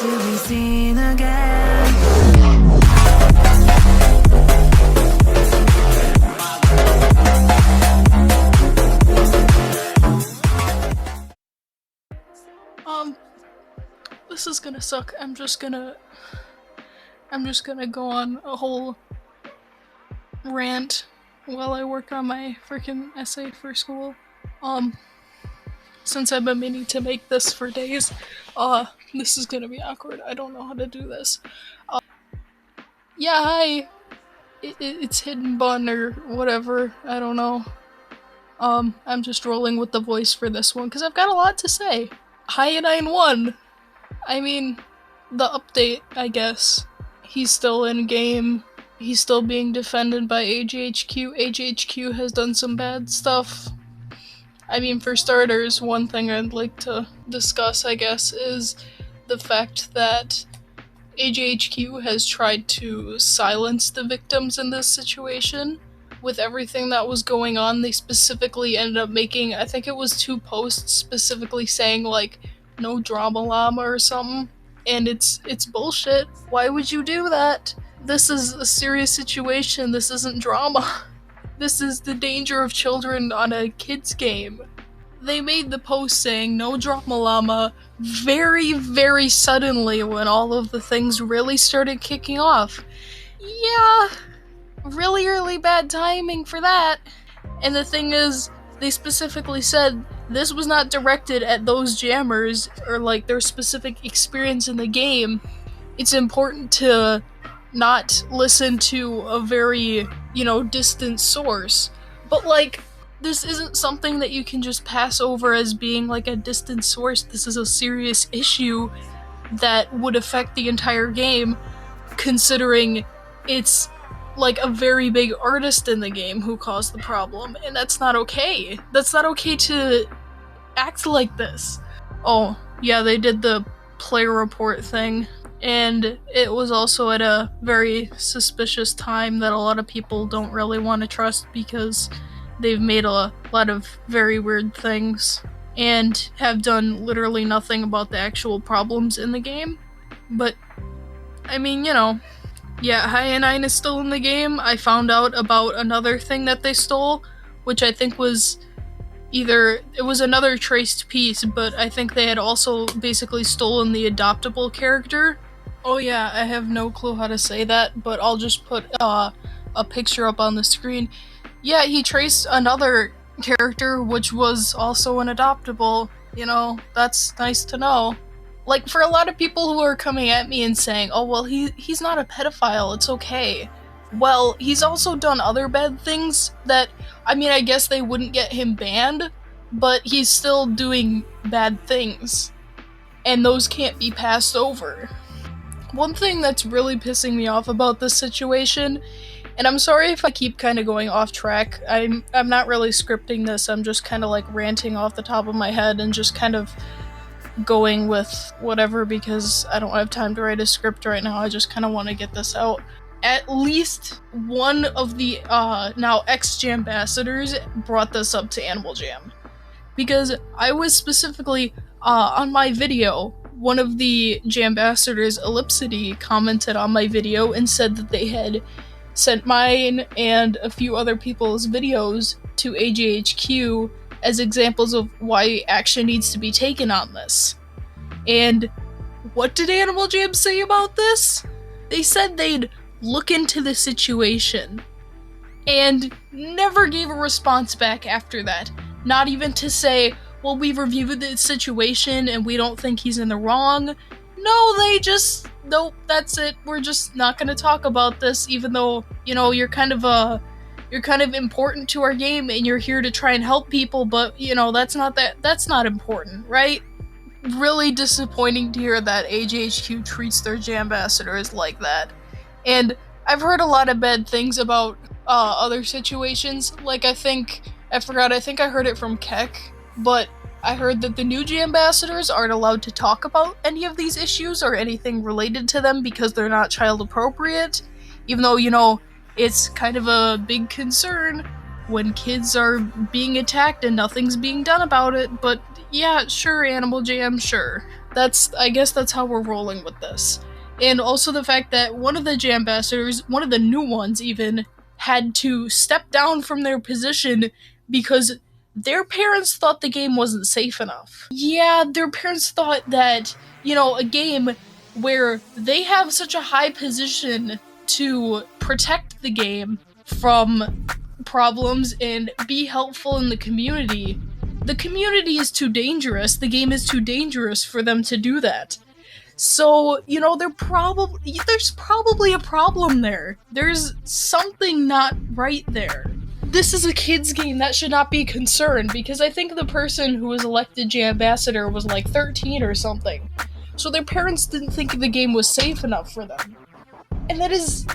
to be seen again. This is gonna suck. I'm just gonna go on a whole rant while I work on my freaking essay for school. Since I've been meaning to make this for days, this is gonna be awkward. I don't know how to do this. Yeah, hi. It's Hidden Bun or whatever. I don't know. I'm just rolling with the voice for this one because I've got a lot to say. Hyenine1. I mean, the update, I guess. He's still in game. He's still being defended by AJHQ. AJHQ has done some bad stuff. I mean, for starters, one thing I'd like to discuss, I guess, is the fact that AJHQ has tried to silence the victims in this situation. With everything that was going on, they specifically ended up making, I think it was 2 posts specifically saying, like, no drama llama or something. And it's bullshit. Why would you do that? This is a serious situation. This isn't drama. This is the danger of children on a kid's game. They made the post saying no drama llama very, very suddenly when all of the things really started kicking off. Yeah, really, really bad timing for that. And the thing is, they specifically said this was not directed at those jammers or like their specific experience in the game. It's important to not listen to a very, distant source. But like, this isn't something that you can just pass over as being like a distant source. This is a serious issue that would affect the entire game, considering it's like a very big artist in the game who caused the problem, and that's not okay. That's not okay to act like this. Oh, yeah, they did the player report thing, and it was also at a very suspicious time that a lot of people don't really want to trust because they've made a lot of very weird things and have done literally nothing about the actual problems in the game. But, I mean, yeah, Hyenine is still in the game. I found out about another thing that they stole, which I think was it was another traced piece, but I think they had also basically stolen the adoptable character. Oh yeah, I have no clue how to say that, but I'll just put a picture up on the screen. Yeah, he traced another character, which was also an adoptable. That's nice to know. Like, for a lot of people who are coming at me and saying, oh, well, he's not a pedophile, it's okay. Well, he's also done other bad things that, I mean, I guess they wouldn't get him banned, but he's still doing bad things. And those can't be passed over. One thing that's really pissing me off about this situation, and I'm sorry if I keep kind of going off track, I'm not really scripting this, I'm just kind of like ranting off the top of my head and just kind of going with whatever because I don't have time to write a script right now. I just kind of want to get this out. At least one of the now ex-Jambassadors brought this up to Animal Jam. Because I was specifically, on my video, one of the Jambassadors, Ellipsity, commented on my video and said that they had sent mine and a few other people's videos to AJHQ as examples of why action needs to be taken on this. And what did Animal Jam say about this? They said they'd look into the situation and never gave a response back after that. Not even to say, well, we've reviewed the situation and we don't think he's in the wrong. No, they just, nope, that's it. We're just not gonna talk about this, even though, you're kind of important to our game and you're here to try and help people, but that's not important, right? Really disappointing to hear that AJHQ treats their Jambassadors like that. And I've heard a lot of bad things about other situations. Like, I think I heard it from Keck, but I heard that the new Jambassadors aren't allowed to talk about any of these issues or anything related to them because they're not child appropriate, even though, it's kind of a big concern when kids are being attacked and nothing's being done about it, but yeah, sure, Animal Jam, sure. I guess that's how we're rolling with this. And also the fact that one of the Jambassadors, one of the new ones even, had to step down from their position because their parents thought the game wasn't safe enough. Yeah, their parents thought that, you know, a game where they have such a high position to protect the game from problems and be helpful in the community is too dangerous, the game is too dangerous for them to do that. So, you know, there's probably a problem there. There's something not right there. This is a kid's game, that should not be a concern, because I think the person who was elected Jambassador was like 13 or something. So their parents didn't think the game was safe enough for them. And that is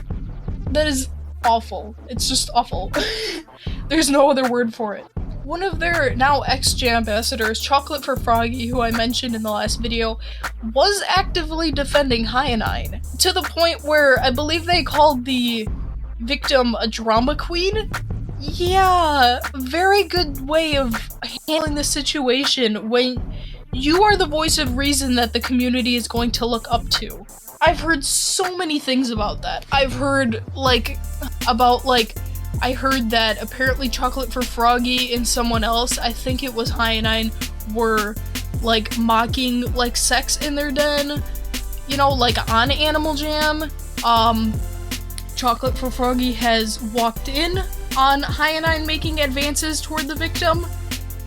awful. It's just awful. There's no other word for it. One of their now ex-Jambassadors, Chocolate for Froggy, who I mentioned in the last video, was actively defending Hyenine, to the point where I believe they called the victim a drama queen? Yeah, very good way of handling the situation when you are the voice of reason that the community is going to look up to. I've heard so many things about that. I've heard, I heard that apparently Chocolate for Froggy and someone else, I think it was Hyenine, were, like, mocking, like, sex in their den, you know, like, on Animal Jam. Chocolate for Froggy has walked in on Hyenine making advances toward the victim,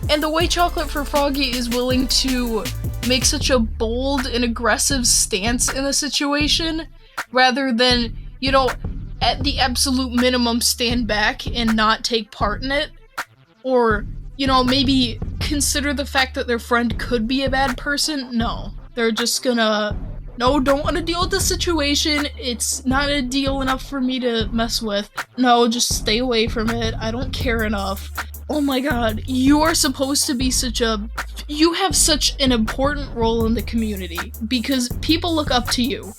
and the way Chocolate for Froggy is willing to make such a bold and aggressive stance in the situation, rather than, you know, at the absolute minimum stand back and not take part in it, or, you know, maybe consider the fact that their friend could be a bad person. No, they're just gonna, no, don't want to deal with the situation, it's not a deal enough for me to mess with, no, just stay away from it, I don't care enough. Oh my god, you are supposed to be you have such an important role in the community, because people look up to you.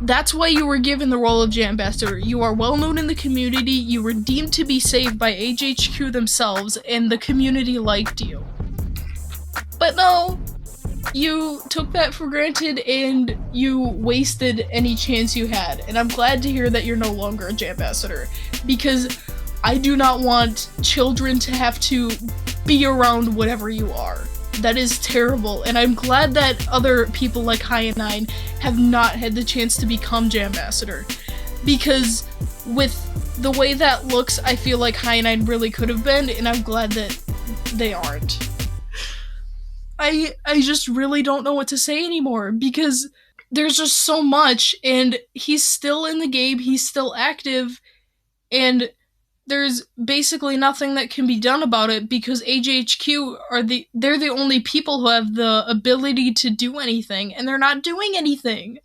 That's why you were given the role of Jambassador. You are well known in the community, you were deemed to be saved by AJHQ themselves, and the community liked you. But no, you took that for granted and you wasted any chance you had. And I'm glad to hear that you're no longer a Jambassador, because I do not want children to have to be around whatever you are. That is terrible, and I'm glad that other people like Hyenine have not had the chance to become Jambassador, because with the way that looks, I feel like Hyenine really could have been, and I'm glad that they aren't. I just really don't know what to say anymore, because there's just so much, and he's still in the game, he's still active, and there's basically nothing that can be done about it, because AJHQ they're the only people who have the ability to do anything, and they're not doing anything.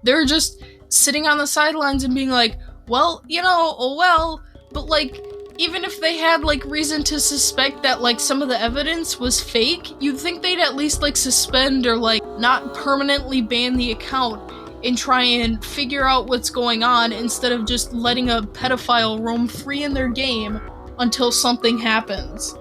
They're just sitting on the sidelines and being like, well, you know, oh well, but like, even if they had like reason to suspect that like some of the evidence was fake, you'd think they'd at least like suspend or like not permanently ban the account and try and figure out what's going on, instead of just letting a pedophile roam free in their game until something happens.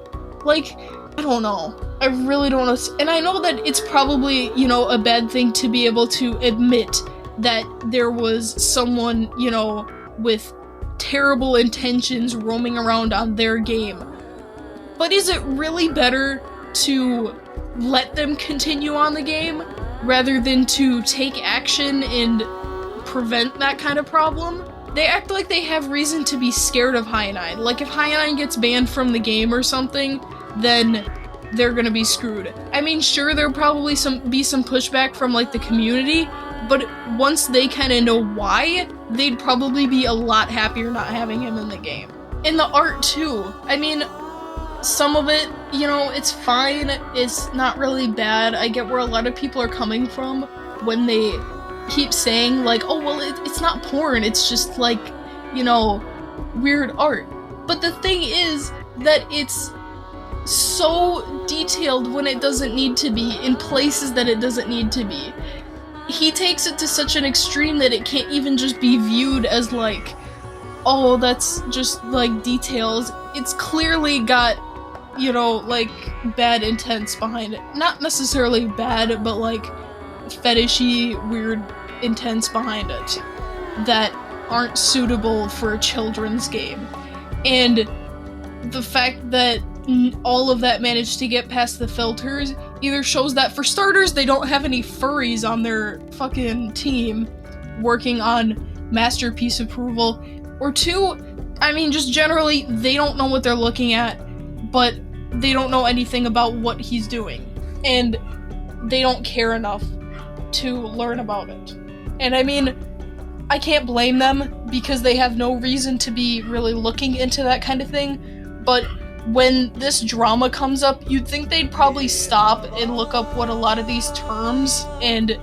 Like, I don't know. I really don't know. And I know that it's probably, you know, a bad thing to be able to admit that there was someone, you know, with terrible intentions roaming around on their game. But is it really better to let them continue on the game rather than to take action and prevent that kind of problem? They act like they have reason to be scared of Hyenine. Like, if Hyenine gets banned from the game or something, then they're gonna be screwed. I mean, sure, there'll probably be some pushback from, like, the community, but once they kind of know why, they'd probably be a lot happier not having him in the game. And the art, too. I mean, some of it, you know, it's fine, it's not really bad. I get where a lot of people are coming from when they keep saying, like, oh, well, it's not porn, it's just, like, you know, weird art. But the thing is that it's so detailed when it doesn't need to be, in places that it doesn't need to be. He takes it to such an extreme that it can't even just be viewed as, like, oh, that's just, like, details. it's clearly got, you know, like, bad intents behind it. Not necessarily bad, but like fetishy, weird intents behind it that aren't suitable for a children's game. And the fact that all of that managed to get past the filters either shows that, for starters, they don't have any furries on their fucking team working on masterpiece approval, or two, I mean, just generally, they don't know what they're looking at, but they don't know anything about what he's doing, and they don't care enough to learn about it. And I mean, I can't blame them because they have no reason to be really looking into that kind of thing, but when this drama comes up, you'd think they'd probably stop and look up what a lot of these terms and,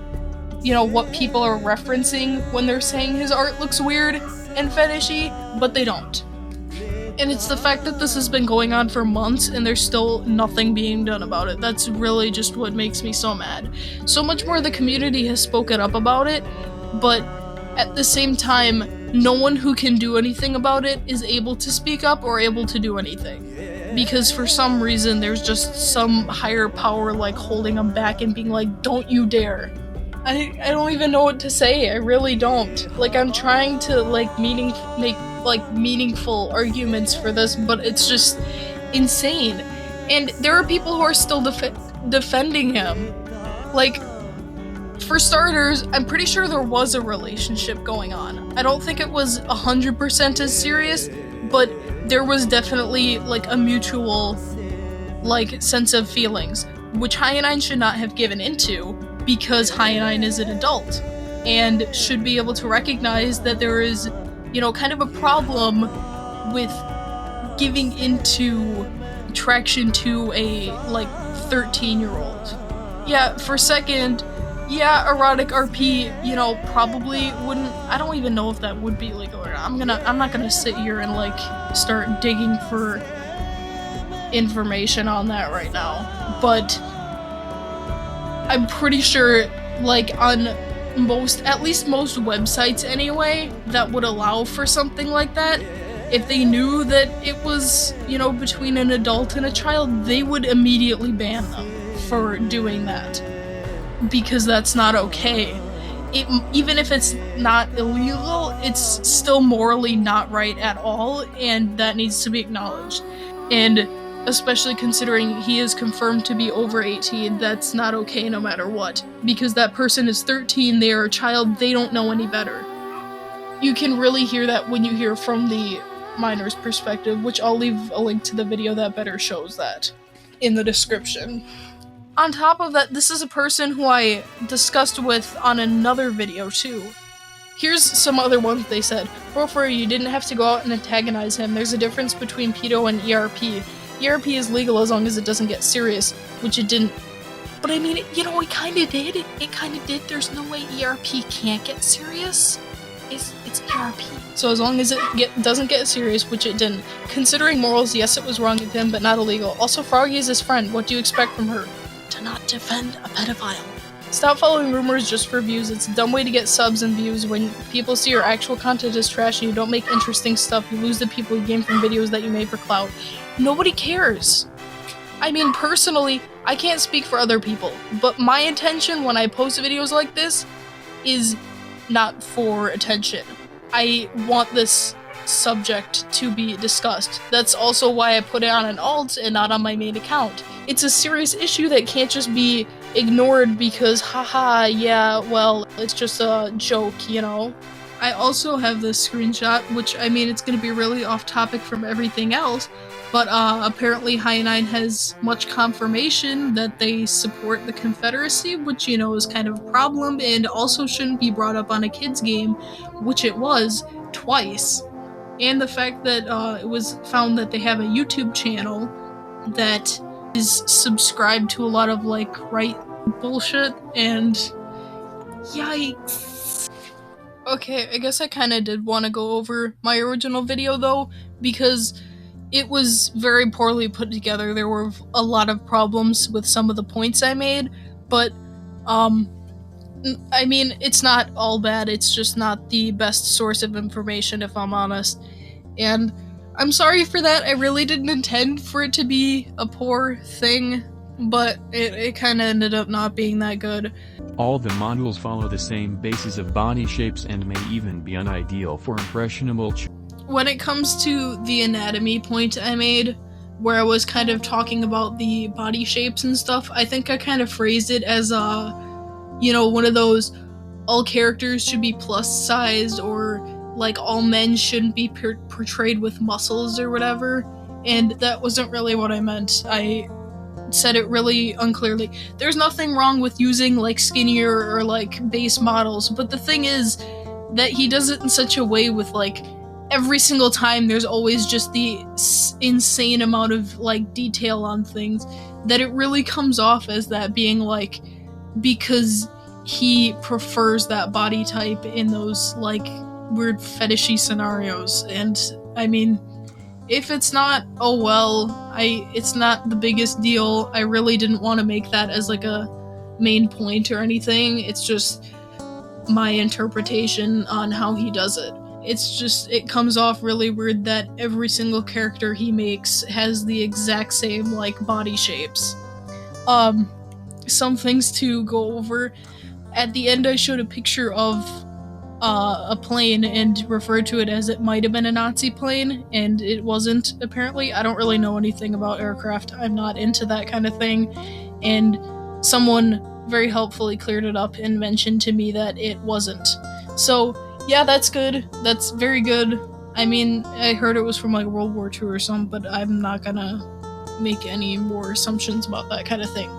you know, what people are referencing when they're saying his art looks weird and fetishy, but they don't. And it's the fact that this has been going on for months and there's still nothing being done about it. That's really just what makes me so mad. So much more the community has spoken up about it, but at the same time, no one who can do anything about it is able to speak up or able to do anything. Because for some reason, there's just some higher power like holding them back and being like, don't you dare. I don't even know what to say. I really don't. Like, I'm trying to make meaningful arguments for this, but it's just insane. And there are people who are still defending him. Like, for starters, I'm pretty sure there was a relationship going on. I don't think it was 100% as serious, but there was definitely, like, a mutual, like, sense of feelings, which Hyenine should not have given into, because Hyenine is an adult, and should be able to recognize that there is, you know, kind of a problem with giving into attraction to a, like, 13-year-old. Yeah, for second, yeah, erotic RP, you know, probably wouldn't, I don't even know if that would be legal or not. I'm not gonna sit here and, like, start digging for information on that right now, but I'm pretty sure, like, on at least most websites anyway, that would allow for something like that, if they knew that it was, you know, between an adult and a child, they would immediately ban them for doing that. Because that's not okay. Even if it's not illegal, it's still morally not right at all, and that needs to be acknowledged. And especially considering he is confirmed to be over 18, that's not okay no matter what. Because that person is 13, they are a child, they don't know any better. You can really hear that when you hear from the minor's perspective, which I'll leave a link to the video that better shows that in the description. On top of that, this is a person who I discussed with on another video too. Here's some other ones they said. Rofer, you didn't have to go out and antagonize him. There's a difference between pedo and ERP. ERP is legal as long as it doesn't get serious, which it didn't. But I mean, you know, it kinda did. It kinda did. There's no way ERP can't get serious. It's ERP. So as long as it doesn't get serious, which it didn't. Considering morals, yes, it was wrong of him, but not illegal. Also, Froggy is his friend. What do you expect from her? To not defend a pedophile. Stop following rumors just for views. It's a dumb way to get subs and views. When people see your actual content is trash and you don't make interesting stuff, you lose the people you gain from videos that you made for clout. Nobody cares. I mean, personally, I can't speak for other people, but my intention when I post videos like this is not for attention. I want this subject to be discussed. That's also why I put it on an alt and not on my main account. It's a serious issue that can't just be ignored because, haha, yeah, well, it's just a joke, you know? I also have this screenshot, which, I mean, it's gonna be really off topic from everything else, but apparently Hyenine has much confirmation that they support the Confederacy, which, you know, is kind of a problem, and also shouldn't be brought up on a kid's game, which it was, twice. And the fact that it was found that they have a YouTube channel that is subscribed to a lot of, like, right bullshit, and yikes. Okay, I guess I kinda did want to go over my original video, though, because it was very poorly put together. There were a lot of problems with some of the points I made, but, I mean, it's not all bad, it's just not the best source of information, if I'm honest. And I'm sorry for that. I really didn't intend for it to be a poor thing, but it kind of ended up not being that good. All the modules follow the same basis of body shapes and may even be unideal for impressionable When it comes to the anatomy point I made, where I was kind of talking about the body shapes and stuff, I think I kind of phrased it as one of those all characters should be plus sized, or like all men shouldn't be portrayed with muscles or whatever, and that wasn't really what I meant. I said it really unclearly. There's nothing wrong with using like skinnier or like base models, but the thing is that he does it in such a way with like every single time there's always just the insane amount of like detail on things that it really comes off as that being like because he prefers that body type in those like weird fetishy scenarios. And I mean, if it's not, oh well, it's not the biggest deal. I really didn't want to make that as like a main point or anything. It's just my interpretation on how he does it. It's just, it comes off really weird that every single character he makes has the exact same like body shapes. Some things to go over. At the end I showed a picture of a plane and referred to it as it might have been a Nazi plane, and it wasn't, apparently. I don't really know anything about aircraft. I'm not into that kind of thing, and someone very helpfully cleared it up and mentioned to me that it wasn't. So, yeah, that's good. That's very good. I mean, I heard it was from like World War II or something, but I'm not gonna make any more assumptions about that kind of thing.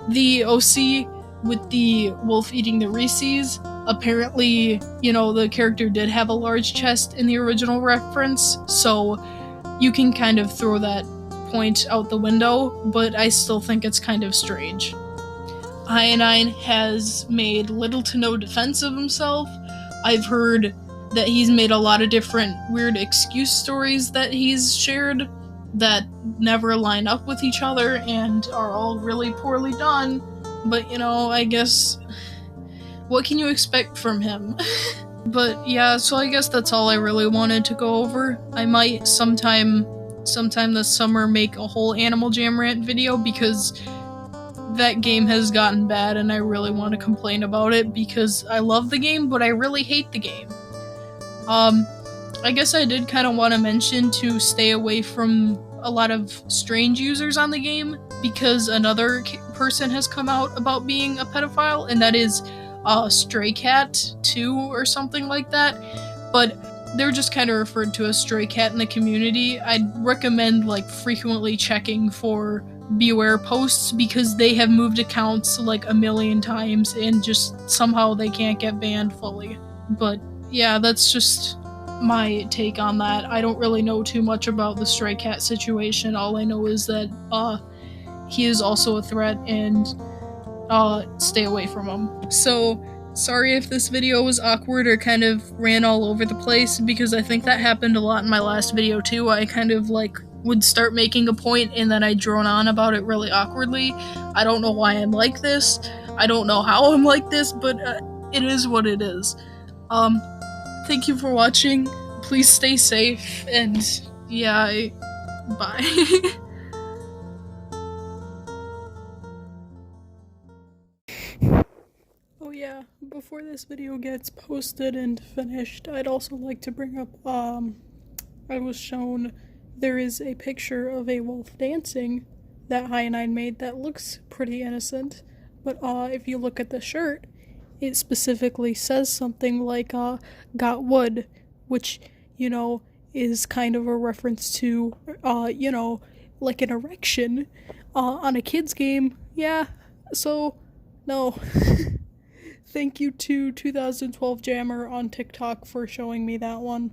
The OC with the wolf eating the Reese's, apparently, the character did have a large chest in the original reference, so you can kind of throw that point out the window, but I still think it's kind of strange. Hyenine has made little to no defense of himself. I've heard that he's made a lot of different weird excuse stories that he's shared that never line up with each other and are all really poorly done, but I guess what can you expect from him? But yeah, so I guess that's all I really wanted to go over. I might sometime this summer make a whole Animal Jam rant video, because that game has gotten bad and I really want to complain about it because I love the game, but I really hate the game. I guess I did kind of want to mention to stay away from a lot of strange users on the game, because another person has come out about being a pedophile, and that is Stray Cat 2 or something like that, but they're just kind of referred to as Stray Cat in the community. I'd recommend like frequently checking for beware posts, because they have moved accounts like a million times and just somehow they can't get banned fully. But yeah, that's just my take on that. I don't really know too much about the Stray Cat situation. All I know is that he is also a threat, and stay away from him. So, sorry if this video was awkward or kind of ran all over the place, because I think that happened a lot in my last video too. I kind of like would start making a point and then I drone on about it really awkwardly. I don't know why I'm like this. I don't know how I'm like this, but it is what it is. Thank you for watching. Please stay safe, and yeah, bye. Oh yeah, before this video gets posted and finished, I'd also like to bring up, I was shown there is a picture of a wolf dancing that Hyenine made that looks pretty innocent, but if you look at the shirt, it specifically says something like, got wood, which, is kind of a reference to, like an erection, on a kid's game. Yeah, so, no. Thank you to 2012 Jammer on TikTok for showing me that one.